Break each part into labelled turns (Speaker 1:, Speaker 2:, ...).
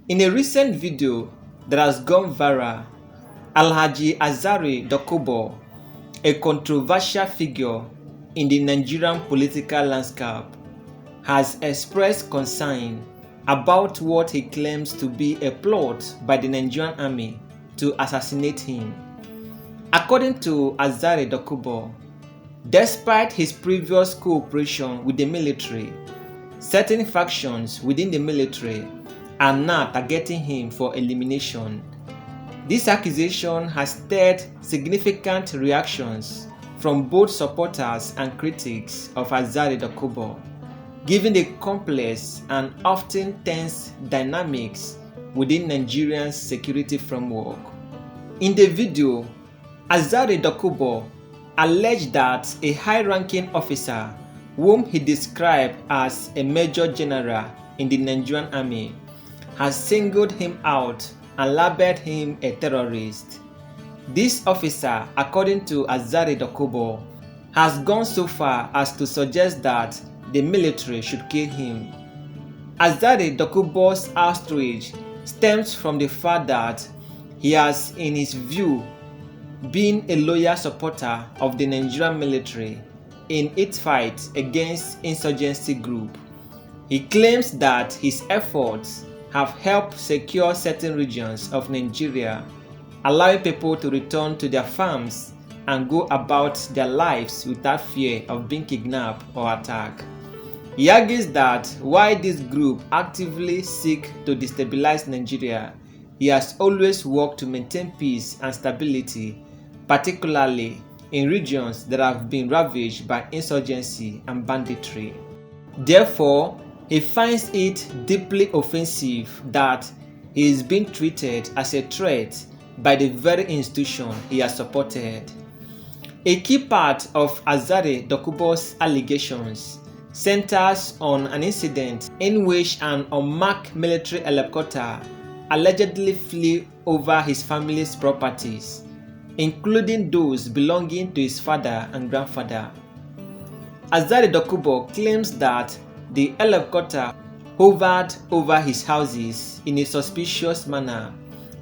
Speaker 1: In a recent video that has gone viral, Alhaji Asari Dokubo, a controversial figure in the Nigerian political landscape, has expressed concern about what he claims to be a plot by the Nigerian army to assassinate him. According to Asari Dokubo, despite his previous cooperation with the military, certain factions within the military are now targeting him for elimination. This accusation has stirred significant reactions from both supporters and critics of Asari Dokubo, given the complex and often tense dynamics within Nigeria's security framework. In the video, Asari Dokubo alleged that a high-ranking officer, whom he described as a major general in the Nigerian army, has singled him out and labeled him a terrorist. This officer, according to Asari Dokubo, has gone so far as to suggest that the military should kill him. Asari Dokubo's outrage stems from the fact that he has, in his view, been a loyal supporter of the Nigerian military in its fight against insurgency group. He claims that his efforts have helped secure certain regions of Nigeria, allowing people to return to their farms and go about their lives without fear of being kidnapped or attacked. He argues that while this group actively seek to destabilize Nigeria, he has always worked to maintain peace and stability, particularly in regions that have been ravaged by insurgency and banditry. Therefore, he finds it deeply offensive that he is being treated as a threat by the very institution he has supported. A key part of Asari Dokubo's allegations centers on an incident in which an unmarked military helicopter allegedly flew over his family's properties, including those belonging to his father and grandfather. Asari Dokubo claims that the helicopter hovered over his houses in a suspicious manner,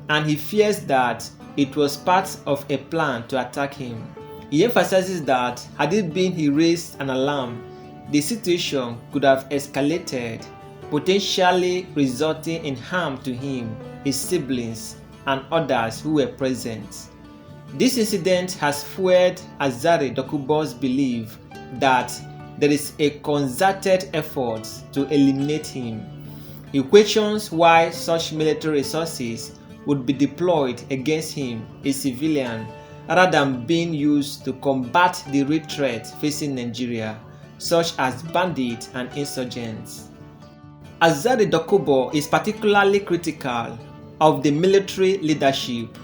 Speaker 1: and he fears that it was part of a plan to attack him. He emphasizes that had it been he raised an alarm, the situation could have escalated, potentially resulting in harm to him, his siblings, and others who were present. This incident has fueled Asari Dokubo's belief that there is a concerted effort to eliminate him. He questions why such military resources would be deployed against him, a civilian, rather than being used to combat the real threat facing Nigeria, such as bandits and insurgents. Asari Dokubo is particularly critical of the military leadership,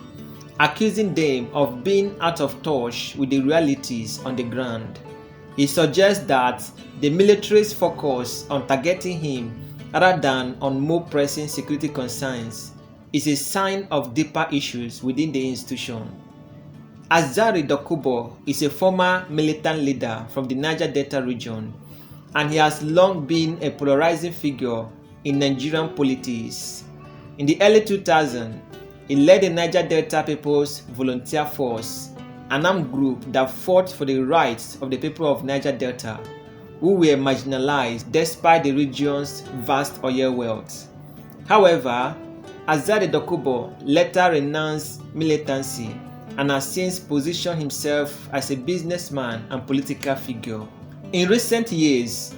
Speaker 1: accusing them of being out of touch with the realities on the ground. He suggests that the military's focus on targeting him rather than on more pressing security concerns is a sign of deeper issues within the institution. Asari Dokubo is a former militant leader from the Niger Delta region, and he has long been a polarizing figure in Nigerian politics. In the early 2000s, he led the Niger Delta People's Volunteer Force, an armed group that fought for the rights of the people of Niger Delta, who were marginalized despite the region's vast oil wealth. However, Asari Dokubo later renounced militancy and has since positioned himself as a businessman and political figure. In recent years,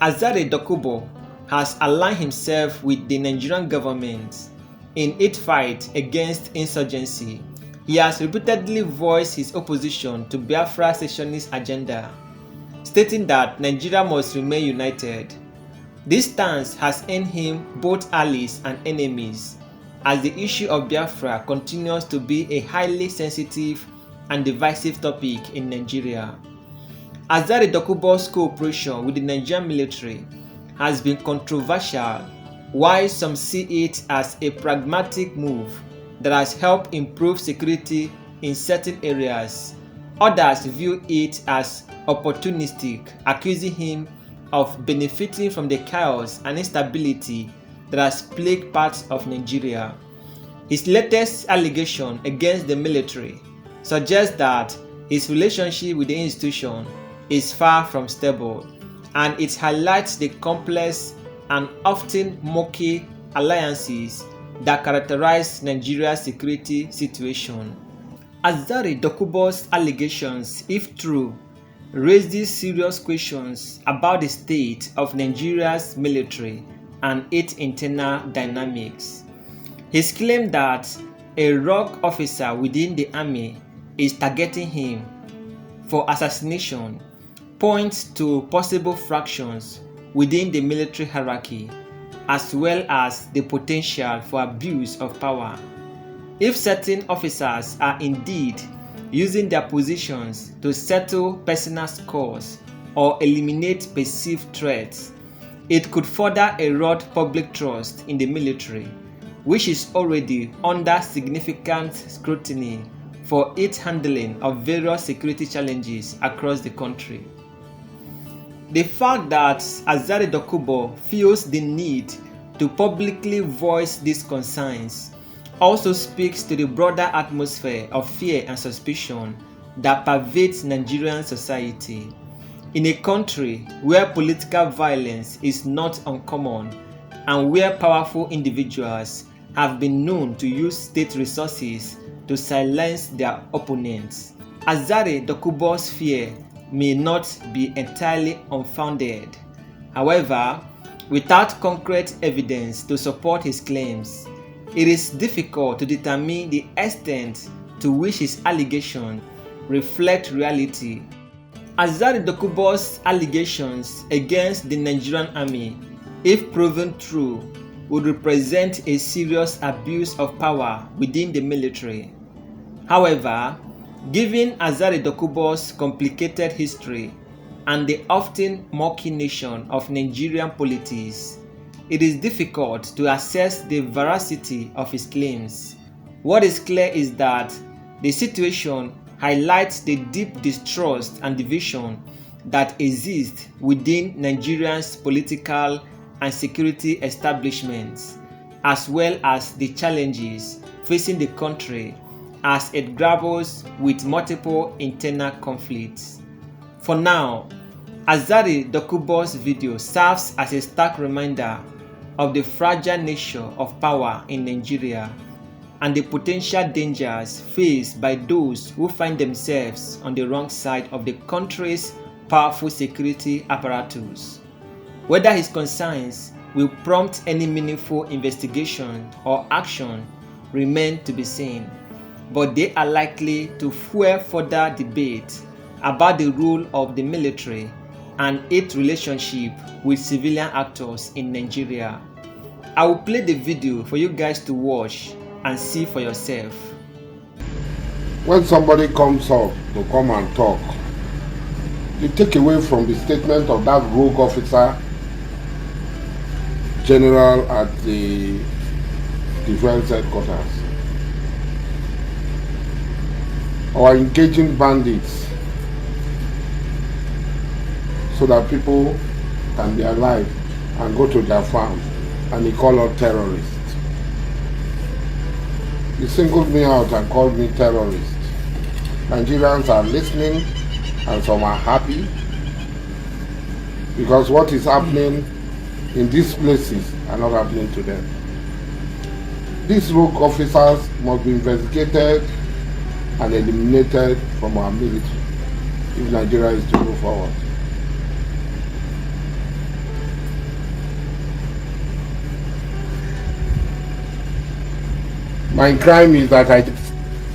Speaker 1: Asari Dokubo has aligned himself with the Nigerian government in its fight against insurgency. He has repeatedly voiced his opposition to Biafra's secessionist agenda, stating that Nigeria must remain united. This stance has earned him both allies and enemies, as the issue of Biafra continues to be a highly sensitive and divisive topic in Nigeria. Asari Dokubo's cooperation with the Nigerian military has been controversial, while some see it as a pragmatic move that has helped improve security in certain areas. Others view it as opportunistic, accusing him of benefiting from the chaos and instability that has plagued parts of Nigeria. His latest allegation against the military suggests that his relationship with the institution is far from stable, and it highlights the complex and often murky alliances that characterize Nigeria's security situation. Asari Dokubo's allegations, if true, raises serious questions about the state of Nigeria's military and its internal dynamics. His claim that a rogue officer within the army is targeting him for assassination points to possible fractions within the military hierarchy, as well as the potential for abuse of power. If certain officers are indeed using their positions to settle personal scores or eliminate perceived threats, it could further erode public trust in the military, which is already under significant scrutiny for its handling of various security challenges across the country. The fact that Asari Dokubo feels the need to publicly voice these concerns also speaks to the broader atmosphere of fear and suspicion that pervades Nigerian society. In a country where political violence is not uncommon and where powerful individuals have been known to use state resources to silence their opponents, Asari Dokubo's fear may not be entirely unfounded. However, without concrete evidence to support his claims, it is difficult to determine the extent to which his allegations reflect reality. Asari Dokubo's allegations against the Nigerian army, if proven true, would represent a serious abuse of power within the military. However, given Asari Dokubo's complicated history and the often murky nature of Nigerian politics, it is difficult to assess the veracity of his claims. What is clear is that the situation highlights the deep distrust and division that exist within Nigeria's political and security establishments, as well as the challenges facing the country as it grapples with multiple internal conflicts. For now, Asari Dokubo's video serves as a stark reminder of the fragile nature of power in Nigeria and the potential dangers faced by those who find themselves on the wrong side of the country's powerful security apparatus. Whether his concerns will prompt any meaningful investigation or action remain to be seen, but they are likely to fuel further debate about the role of the military and its relationship with civilian actors in Nigeria. I will play the video for you guys to watch and see for yourself.
Speaker 2: When somebody comes up to come and talk, you take away from the statement of that rogue officer general at the defense headquarters, or engaging bandits so that people can be alive and go to their farm, and he called us terrorists. He singled me out and called me terrorist. Nigerians are listening and some are happy because what is happening in these places are not happening to them. These rogue officers must be investigated and eliminated from our military if Nigeria is to move forward. My crime is that I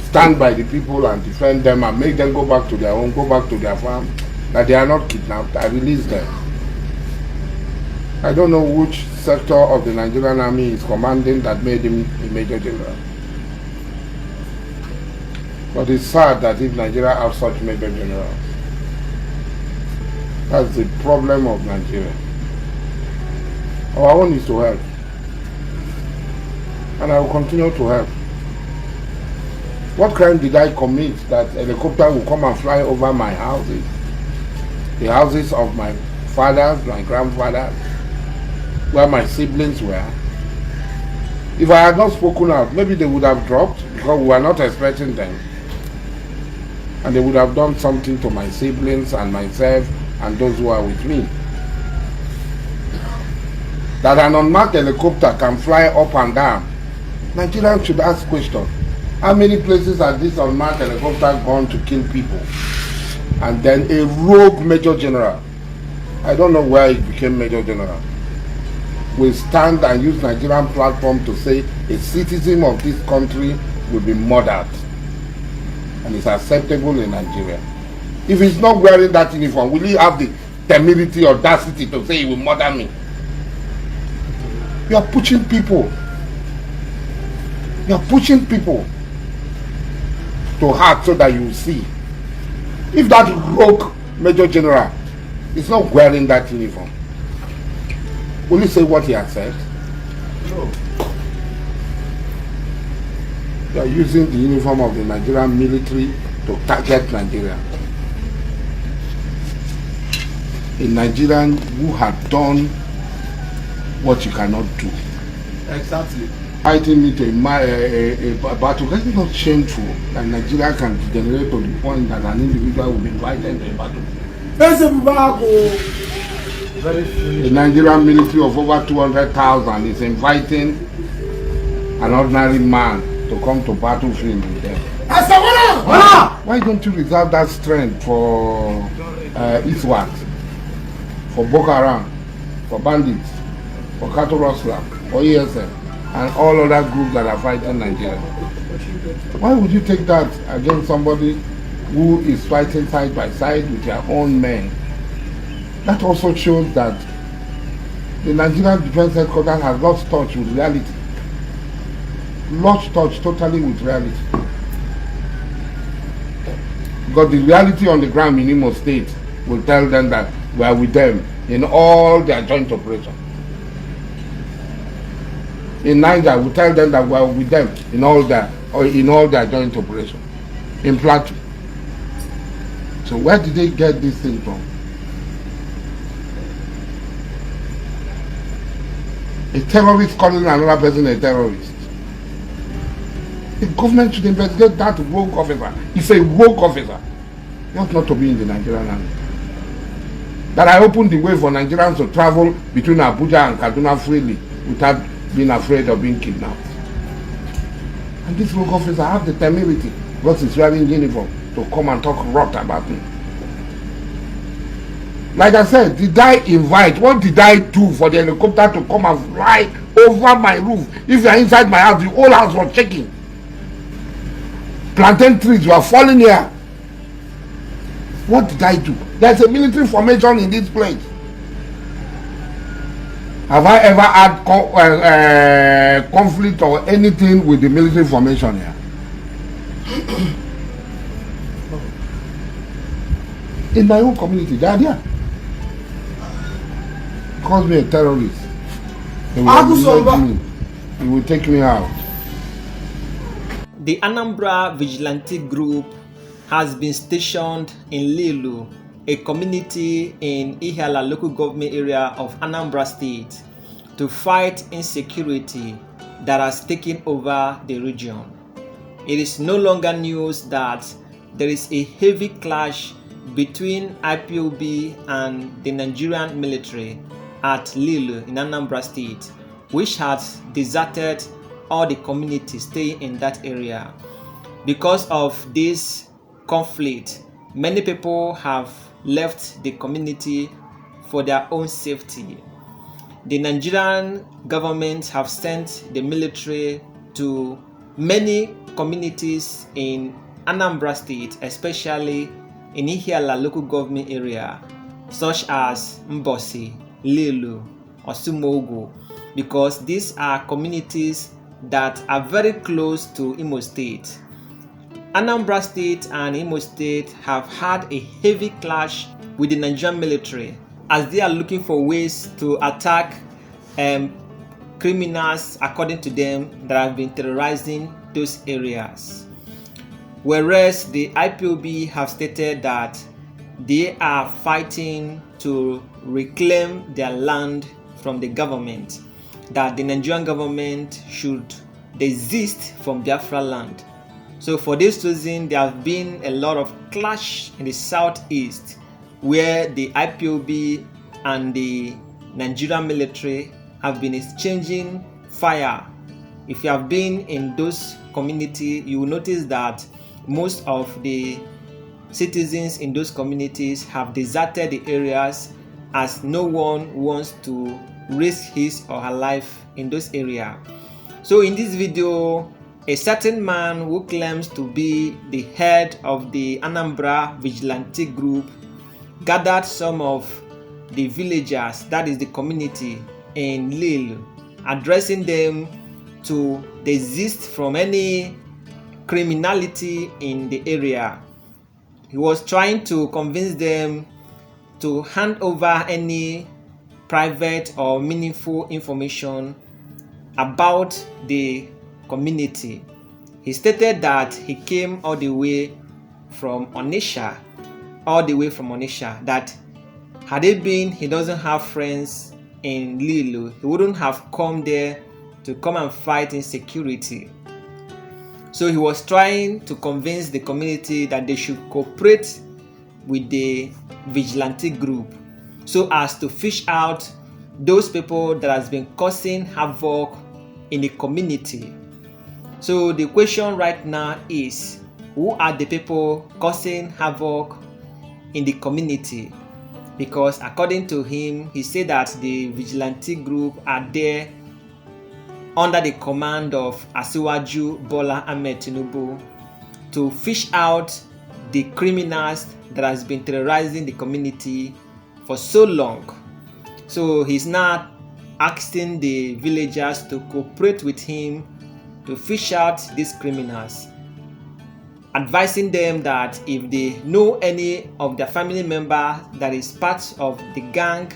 Speaker 2: stand by the people and defend them and make them go back to their home, go back to their farm, that they are not kidnapped. I release them. I don't know which sector of the Nigerian army is commanding that made him a major general. But it's sad that if Nigeria has such major generals, that's the problem of Nigeria. Our own is to help. And I will continue to help. What crime did I commit that a helicopter will come and fly over my houses? The houses of my fathers, my grandfathers, where my siblings were, If I had not spoken out, maybe they would have dropped because we were not expecting them. And they would have done something to my siblings and myself and those who are with me. That an unmarked helicopter can fly up and down. Nigerians should ask questions. How many places has this unmarked helicopter gone to kill people? And then a rogue major general, I don't know where he became major general, will stand and use Nigerian platform to say a citizen of this country will be murdered. And it's acceptable in Nigeria. If he's not wearing that uniform, will he have the temerity, audacity to say he will murder me? You are pushing people. You are pushing people to hurt so that you will see. If that rogue major general is not wearing that uniform, will he say what he has said? No. You are using the uniform of the Nigerian military to target Nigeria. A Nigerian who had done what you cannot do.
Speaker 3: Exactly.
Speaker 2: Fighting me to a battle. That's not shameful that Nigeria can degenerate to the point that an individual will be invited to a battle. The Nigerian military of over 200,000 is inviting an ordinary man to come to battlefield with them. Why don't you reserve that strength for ISWAT, for Boko Haram, for bandits, for cattle rustler, for ESM, and all other groups that are fighting Nigeria? Why would you take that against somebody who is fighting side by side with your own men? That also shows that the Nigerian Defense Headquarters has lost touch with reality. Lost touch totally with reality. Because the reality on the ground in Imo State will tell them that we are with them in all their joint operations. In Niger, we tell them that we are with them in all their joint operations. In Plateau. So where did they get this thing from? A terrorist calling another person a terrorist. The government should investigate that rogue officer. He's a rogue officer. He ought not to be in the Nigerian army. That I opened the way for Nigerians to travel between Abuja and Kaduna freely without being afraid of being kidnapped. And this rogue officer have the temerity, because he's wearing uniform, to come and talk rot about me. Like I said, did I invite, what did I do for the helicopter to come and fly over my roof? If you are inside my house, the whole house was shaking. Plantain trees were falling here. What did I do? There's a military formation in this place. Have I ever had conflict or anything with the military formation here? In my own community, they are there. Calls me a terrorist. He will isolate me. He will take me out.
Speaker 1: The Anambra Vigilante Group has been stationed in Lilu, a community in Ihiala local government area of Anambra State, to fight insecurity that has taken over the region. It is no longer news that there is a heavy clash between IPOB and the Nigerian military at Lilu in Anambra State, which has deserted all the communities staying in that area. Because of this conflict, many people have left the community for their own safety. The Nigerian government have sent the military to many communities in Anambra State, especially in Ihiala local government area, such as Mbosi, Lilu, Osumogu, because these are communities that are very close to Imo State. Anambra State and Imo State have had a heavy clash with the Nigerian military as they are looking for ways to attack criminals, according to them, that have been terrorizing those areas. Whereas the IPOB have stated that they are fighting to reclaim their land from the government. that the Nigerian government should desist from Biafra land. So for this reason, there have been a lot of clash in the southeast, where the IPOB and the Nigerian military have been exchanging fire. If you have been in those communities, you will notice that most of the citizens in those communities have deserted the areas, as no one wants to risk his or her life in those areas. So in this video, a certain man who claims to be the head of the Anambra vigilante group gathered some of the villagers, that is the community in Lille, addressing them to desist from any criminality in the area. He was trying to convince them to hand over any private or meaningful information about the community. He stated that he came all the way from Onitsha, that had it been he doesn't have friends in Lille, he wouldn't have come there to come and fight insecurity. So he was trying to convince the community that they should cooperate with the vigilante group so as to fish out those people that has been causing havoc in the community. So the question right now is, who are the people causing havoc in the community? Because according to him, he said that the vigilante group are there under the command of Asiwaju Bola Ahmed Tinubu to fish out the criminals that has been terrorizing the community for so long. So he's now asking the villagers to cooperate with him to fish out these criminals, advising them that if they know any of their family member that is part of the gang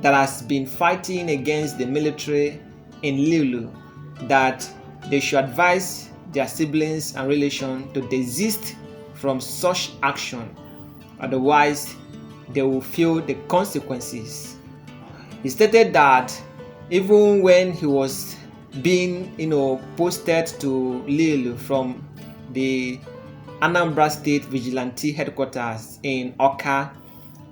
Speaker 1: that has been fighting against the military in Lulu, that they should advise their siblings and relations to desist from such action, otherwise they will feel the consequences. He stated that even when he was being posted to Lille from the Anambra State Vigilante Headquarters in Oka,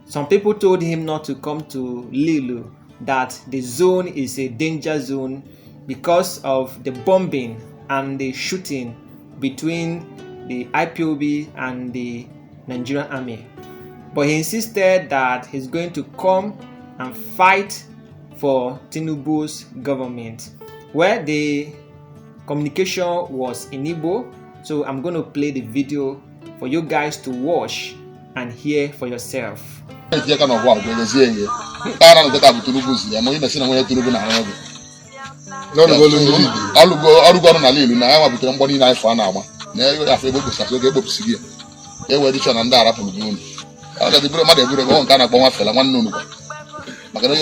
Speaker 1: some people told him not to come to Lille, that the zone is a danger zone because of the bombing and the shooting between the IPOB and the Nigerian army. But he insisted that he's going to come and fight for Tinubu's government, where the communication was in Igbo. So I'm going to play the video for you guys to watch and hear for yourself.
Speaker 2: But you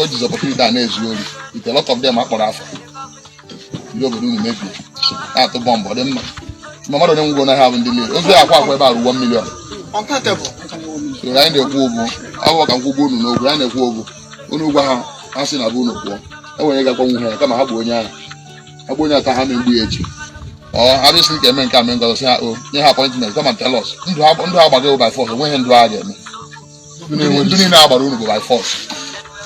Speaker 2: just opportunity that is really. If a lot of them are for Africa, you don't do maybe. I have to bomb them. My mother don't gonna have in the middle. Only I walk about 1 million. So I ain't a Kubo. I walk and Kubo no, I ain't a Kubo. Unuba, I seen a Buno. I want to get on here. Come on, Habunya. Habunya Taham in BH. Or I just think a man come and go say, oh, you have appointment. Come and tell us. You have go by force. When you drag me. You didn't know about Unuba by force.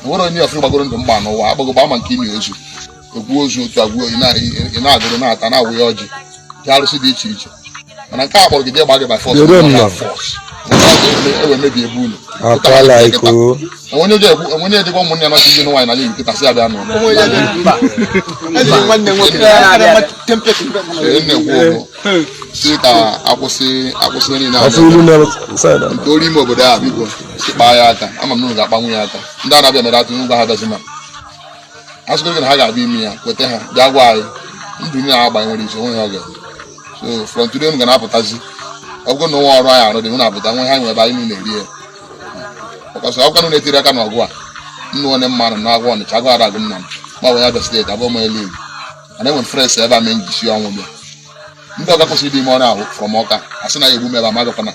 Speaker 2: What on your film going to ban or Abogobama Kimmy's? The Woos to a will in Agronat and I will urge you. Jealousy be teacher. And I can't get their body by force. You don't know force. Maybe a boon. I like you. When you get the woman, you're not even wine, I leave it as I don't know. I was saying, told him over there, people. Bayata, I'm a Nuga Bamiata. Then I've been at Nuga Hazima. I was going to have me, but Jawai, you do not buy what is own again. So from today, I'm going to appetize. I'm going to know all right, I don't know, but I won't hang about in the idea. Because how can you let it go? No one man and I want the Chagara Gunman. But we have the state above my league. And then when fresh ever meant this young woman. You don't have to see the money out from Oka. I send a woman a Magapana.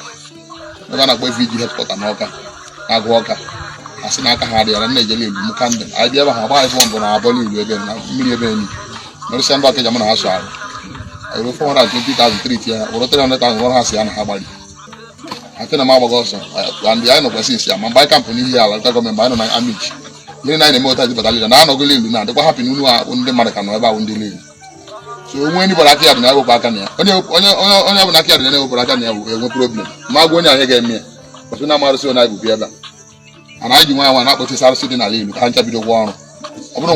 Speaker 2: I'm going to go VG headquarters and Oka. Agwaka.
Speaker 3: asị na aka ha dị ya na ejele ilu m ka ndị anyị bịa ebe ha gbaa ife mbụ na abọla ilu ebe na mmiri ebe enyi merụsịa ndị ọkịja mụ na ha so arụ ero 420,000 ya wụrụ 300,000 ọrụ ha si ya na ha gbari ate na m agbago ọsọ ndị anyị nọkwasị isi ya ma mgbe anyị kampụ n'ihi ala leta gọọmenti anyị nọ na amiji ihe na anyị na-eme ụta dịbata lida na anọgolo ilu na adịkwa hapụ n'unu ndị mmadụ ka nọ ebe ahụ ndị ilu so onwe ndị gbara aka ya dị na ewepụ aka na ya onye bụ na aka ya dị na ewepụrụ aka na ya enwe problem ma agwa onye anyị ga-eme ya ọtụ na amarụsị onye anyị bụ ebe a na anyị ji nwa nwa na-akpọchisi arụsị dị n'ala ilu ka ha ncha bido gwa ọrụ ọ bụrụ